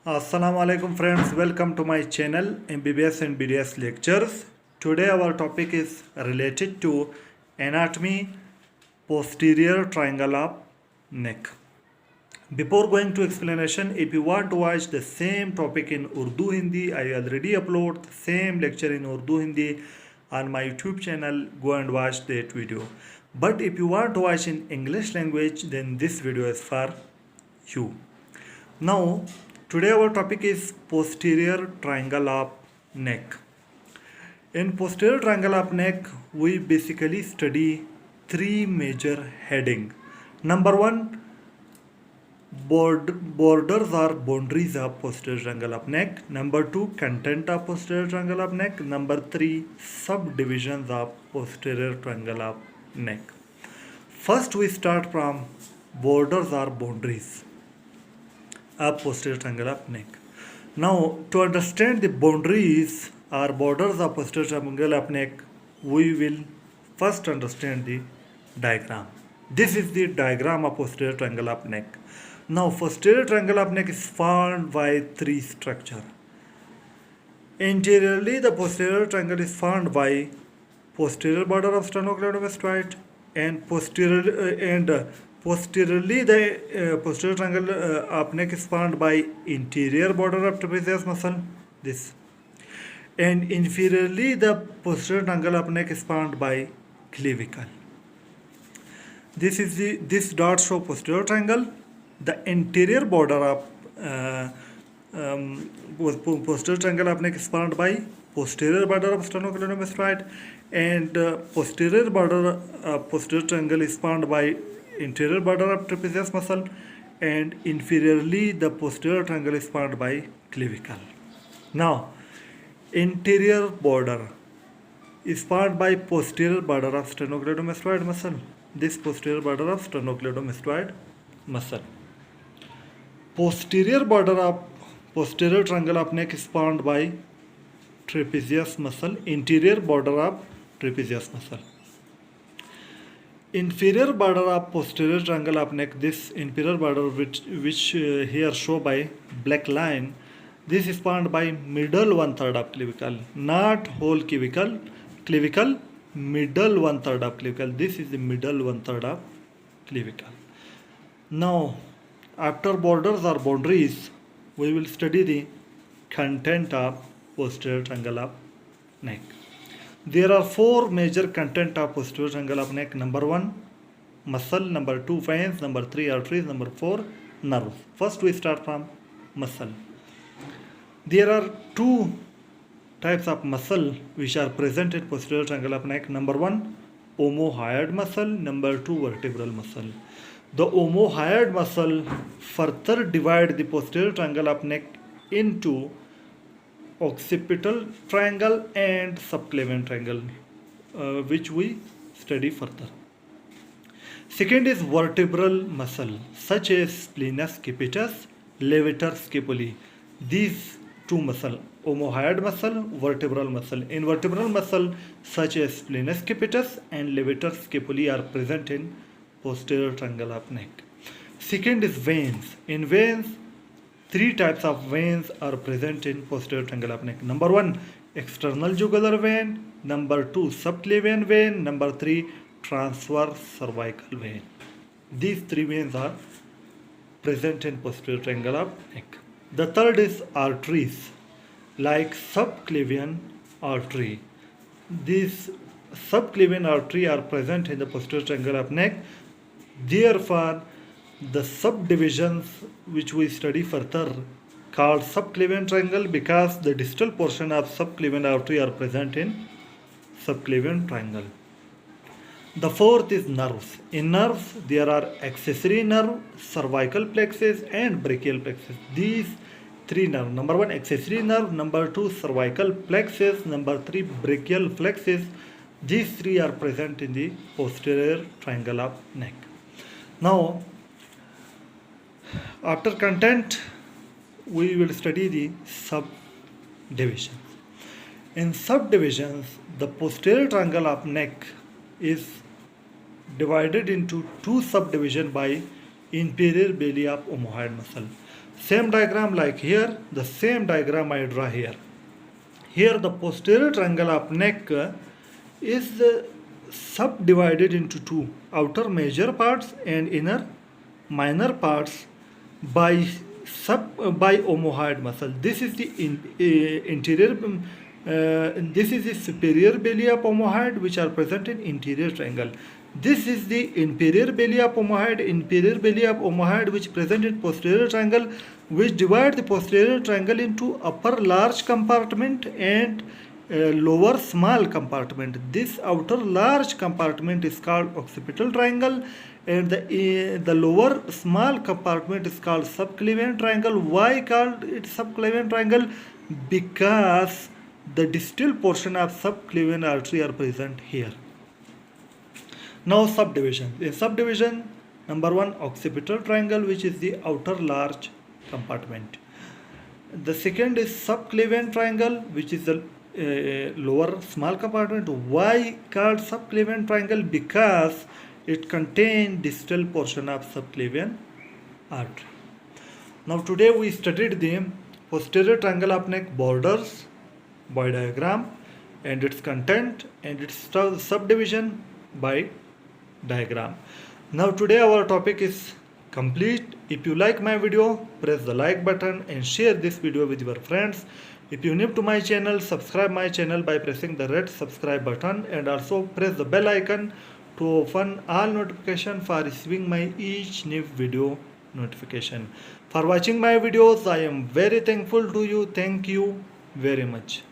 Assalamu alaikum friends, welcome to my channel MBBS and BDS lectures. Today our topic is related to anatomy posterior triangle of neck. Before going to explanation, if you want to watch the same topic in Urdu Hindi, I already upload the same lecture in Urdu Hindi on my YouTube channel. Go and watch that video. But if you want to watch in English language, then this video is for you. Now, today our topic is posterior triangle of neck. In posterior triangle of neck, we basically study three major heading. Number one, borders or boundaries of posterior triangle of neck. Number two, content of posterior triangle of neck. Number three, subdivisions of posterior triangle of neck. First, we start from borders or boundaries of posterior triangle of neck. Now, to understand the boundaries or borders of posterior triangle of neck, we will first understand the diagram. This is the diagram of posterior triangle of neck. Now, posterior triangle of neck is formed by three structures. Anteriorly, the posterior triangle is formed by posterior border of sternocleidomastoid and posteriorly the posterior triangle of neck is formed by inferior border of trapezius muscle, this, and inferiorly the posterior triangle of neck is formed by clavicle. This dot show posterior triangle. The anterior border of posterior triangle of neck is formed by posterior border of sternocleidomastoid, and posterior border posterior triangle is formed by inferior border of trapezius muscle, and inferiorly the posterior triangle is formed by clavicle. Now, anterior border is formed by posterior border of sternocleidomastoid muscle. This posterior border of sternocleidomastoid muscle. Posterior border of posterior triangle of neck is formed by trapezius muscle, inferior border of trapezius muscle. Inferior border of posterior triangle of neck, this inferior border which here show by black line, this is formed by middle one third of clavicle, not whole clavicle, middle one third of clavicle. This is the middle one third of clavicle. Now, after borders or boundaries, we will study the content of posterior triangle of neck. There are four major content of posterior triangle of neck. Number one, muscle. Number two, veins. Number three, arteries. Number four, nerves. First, we start from muscle. There are two types of muscle which are present in posterior triangle of neck. Number one, omohyoid muscle. Number two, vertebral muscle. The omohyoid muscle further divide the posterior triangle of neck into occipital triangle and subclavian triangle, which we study further. Second is vertebral muscle, such as splenus capitis, levator scapulae. These two muscle, omohyoid muscle, vertebral muscle. In vertebral muscle, such as splenus capitis and levator scapulae are present in posterior triangle of neck. Second is veins. In veins, three types of veins are present in posterior triangle of neck. Number one, external jugular vein. Number two, subclavian vein. Number three, transverse cervical vein. These three veins are present in posterior triangle of neck. The third is arteries, like subclavian artery. These subclavian artery are present in the posterior triangle of neck. Therefore, the subdivisions which we study further called subclavian triangle, because the distal portion of subclavian artery are present in subclavian triangle. The fourth is nerves. In nerves, there are accessory nerve, cervical plexus and brachial plexus. These three nerves. Number one, accessory nerve. Number two, cervical plexus. Number three, brachial plexus. These three are present in the posterior triangle of neck. Now, after content, we will study the subdivisions. In subdivisions, the posterior triangle of neck is divided into two subdivisions by inferior belly of omohyoid muscle. Same diagram like here, the same diagram I draw here. Here the posterior triangle of neck is subdivided into two, outer major parts and inner minor parts by by omohyoid muscle. This is the interior. This is the superior belly of omohyoid which are present in interior triangle. This is the inferior belly of omohyoid which present in posterior triangle, which divide the posterior triangle into upper large compartment and lower small compartment. This outer large compartment is called occipital triangle, and the lower small compartment is called subclavian triangle. Why called it subclavian triangle? Because the distal portion of subclavian artery are present here. Now subdivision. In subdivision, number one, occipital triangle, which is the outer large compartment. The second is subclavian triangle, which is the lower small compartment. Why called subclavian triangle? Because it contains distal portion of subclavian artery. Now today we studied the posterior triangle of neck borders by diagram and its content and its subdivision by diagram. Now today our topic is complete. If you like my video, press the like button and share this video with your friends. If you are new to my channel, subscribe my channel by pressing the red subscribe button and also press the bell icon to open all notification for receiving my each new video notification. For watching my videos, I am very thankful to you. Thank you very much.